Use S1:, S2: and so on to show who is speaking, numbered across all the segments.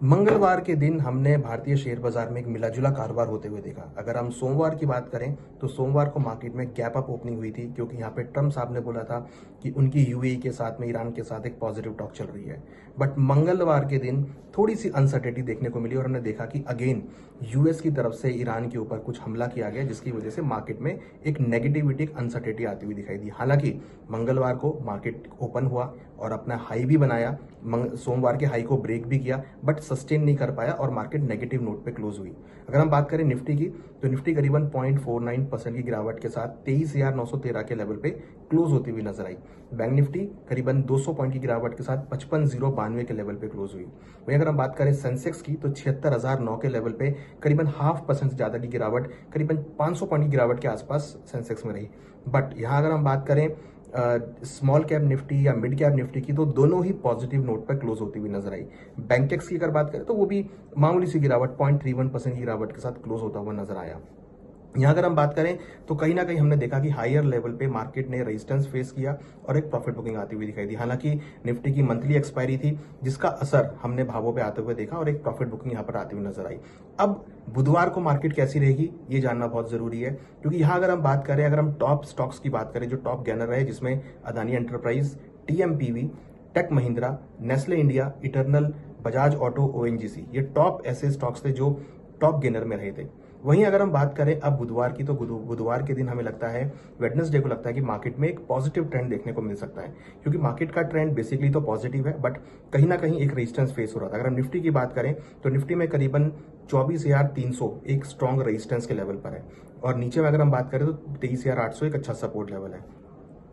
S1: मंगलवार के दिन हमने भारतीय शेयर बाजार में एक मिला-जुला कारोबार होते हुए देखा। अगर हम सोमवार की बात करें तो सोमवार को मार्केट में गैप अप ओपनिंग हुई थी, क्योंकि यहाँ पे ट्रम्प साहब ने बोला था कि उनकी यूएई के साथ में ईरान के साथ एक पॉजिटिव टॉक चल रही है। बट मंगलवार के दिन थोड़ी सी अनसर्टेनिटी देखने को मिली और हमने देखा कि अगेन यूएस की तरफ से ईरान के ऊपर कुछ हमला किया गया, जिसकी वजह से मार्केट में एक नेगेटिविटी, एक अनसर्टेनिटी आती हुई दिखाई दी। हालांकि मंगलवार को मार्केट ओपन हुआ और अपना हाई भी बनाया, सोमवार के हाई को ब्रेक भी किया, बट सस्टेन नहीं कर पाया और मार्केट नेगेटिव नोट पे क्लोज हुई। अगर हम बात करें निफ्टी की, तो निफ्टी करीबन 0.49% की गिरावट के साथ 23,913 के लेवल पे क्लोज होती हुई नजर आई। बैंक निफ्टी करीबन 200 पॉइंट की गिरावट के साथ 55,092 के लेवल पे क्लोज हुई। वहीं अगर हम बात करें सेंसेक्स की, तो 76,009 के लेवल पे करीबन 0.5% से ज्यादा की गिरावट, करीबन 500 पॉइंट की गिरावट के आसपास सेंसेक्स में रही। बट यहाँ अगर हम बात करें स्मॉल कैप निफ्टी या मिड कैप निफ्टी की, तो दोनों ही पॉजिटिव नोट पर क्लोज होती हुई नजर आई। बैंकेक्स की अगर बात करें तो वो भी मामूली सी गिरावट, 0.31% की गिरावट के साथ क्लोज होता हुआ नजर आया। यहाँ अगर हम बात करें तो कहीं ना कहीं हमने देखा कि हायर लेवल पे मार्केट ने रेजिस्टेंस फेस किया और एक प्रॉफिट बुकिंग आती हुई दिखाई दी। हालांकि निफ्टी की मंथली एक्सपायरी थी, जिसका असर हमने भावों पे आते हुए देखा और एक प्रॉफिट बुकिंग यहाँ पर आती हुई नजर आई। अब बुधवार को मार्केट कैसी रहेगी ये जानना बहुत जरूरी है, क्योंकि यहाँ अगर हम बात करें, अगर हम टॉप स्टॉक्स की बात करें जो टॉप गेनर रहे, जिसमें Adani enterprise, TMPV, tech Mahindra, Nestle India, eternal, Bajaj auto, ONGC, ये टॉप ऐसे स्टॉक्स थे जो टॉप गेनर में रहे थे। वहीं अगर हम बात करें अब बुधवार की, तो बुधवार के दिन हमें लगता है, वेडनेसडे को लगता है कि मार्केट में एक पॉजिटिव ट्रेंड देखने को मिल सकता है, क्योंकि मार्केट का ट्रेंड बेसिकली तो पॉजिटिव है, बट कहीं ना कहीं एक रेजिस्टेंस फेस हो रहा था। अगर हम निफ्टी की बात करें तो निफ्टी में करीबन 24,300 एक स्ट्रॉन्ग रेजिस्टेंस के लेवल पर है, और नीचे में अगर हम बात करें तो 23,800 एक अच्छा सपोर्ट लेवल है।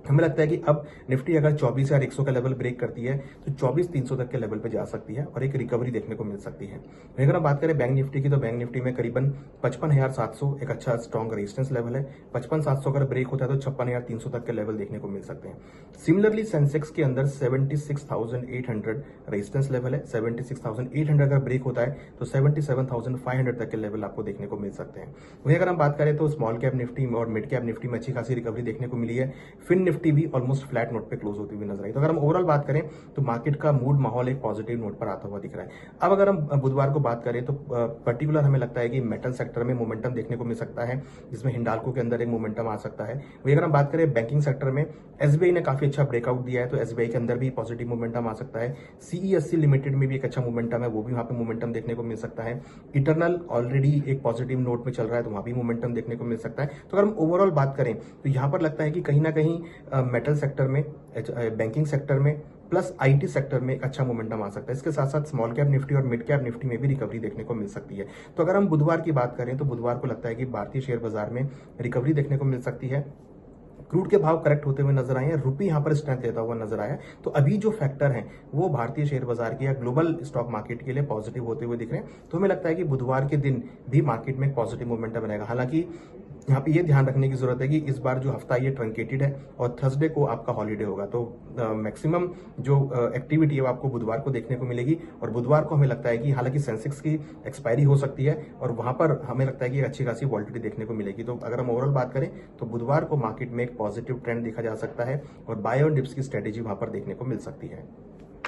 S1: हमें लगता है कि अब निफ्टी अगर 24,100 का लेवल ब्रेक करती है तो 24,300 तक के लेवल पे जा सकती है और एक रिकवरी देखने को मिल सकती है। अगर हम बात करें बैंक निफ्टी की, तो बैंक निफ्टी में करीबन 55,700 एक अच्छा स्ट्रॉन्ग रेजिस्टेंस लेवल है। 55,700 अगर ब्रेक होता है तो 56,300 तक के लेवल देखने को मिल सकते हैं। सिमिलरली सेंसेक्स के अंदर 76,800 रेजिस्टेंस लेवल है। 76,800 अगर ब्रेक होता है तो 77,500 तक के लेवल आपको देखने को मिल सकते हैं। वहीं अगर हम बात करें तो स्मॉल कैप निफ्टी और मिड कैप निफ्टी में अच्छी खासी रिकवरी देखने को मिली है। फिन निफ्टी भी ऑलमोस्ट फ्लैट नोट पे क्लोज होती हुई नजर आई। तो अगर हम ओवरऑल बात करें तो मार्केट का मूड, माहौल एक पॉजिटिव नोट पर आता हुआ दिख रहा है। अब अगर हम बुधवार को बात करें तो पर्टिकुलर हमें लगता है कि मेटल सेक्टर में मोमेंटम देखने को मिल सकता है, जिसमें हिंडाल्को के अंदर एक मोमेंटम आ सकता है। वही अगर हम बात करें बैंकिंग सेक्टर में, एसबीआई ने काफी अच्छा ब्रेकआउट दिया है, तो एसबीआई के अंदर भी पॉजिटिव मोमेंटम आ सकता है। सीईएससी लिमिटेड में भी एक अच्छा मोमेंटम है, वो भी वहां पे मोमेंटम देखने को मिल सकता है। इटर्नल ऑलरेडी एक पॉजिटिव नोट में चल रहा है, तो वहां भी मोमेंटम देखने को मिल सकता है। तो अगर हम ओवरऑल बात करें तो यहां पर लगता है कि कहीं ना कहीं मेटल सेक्टर में, बैंकिंग सेक्टर में, प्लस आईटी सेक्टर में एक अच्छा मोमेंटम आ सकता है। इसके साथ साथ स्मॉल कैप निफ्टी और मिड कैप निफ्टी में भी रिकवरी देखने को मिल सकती है। तो अगर हम बुधवार की बात करें तो बुधवार को लगता है कि भारतीय शेयर बाजार में रिकवरी देखने को मिल सकती है। क्रूड के भाव करेक्ट होते हुए नजर आए हैं, रुपये यहाँ पर स्ट्रेंथ लेता हुआ नजर आया। तो अभी जो फैक्टर हैं वो भारतीय शेयर बाजार के या ग्लोबल स्टॉक मार्केट के लिए पॉजिटिव होते हुए दिख रहे हैं। तो हमें लगता है कि बुधवार के दिन भी मार्केट में पॉजिटिव मोमेंटम रहेगा। हालांकि यहाँ पे ये ध्यान रखने की जरूरत है कि इस बार जो हफ्ता ये ट्रंकेटेड है और थर्सडे को आपका हॉलीडे होगा, तो मैक्सिमम जो एक्टिविटी है वो आपको बुधवार को देखने को मिलेगी। और बुधवार को हमें लगता है कि हालांकि सेंसेक्स की एक्सपायरी हो सकती है और वहां पर हमें लगता है कि अच्छी खासी वॉलिटिलिटी देखने को मिलेगी। तो अगर हम ओवरऑल बात करें तो बुधवार को मार्केट में एक पॉजिटिव ट्रेंड देखा जा सकता है और बाय ऑन डिप्स की स्ट्रेटेजी वहां पर देखने को मिल सकती है।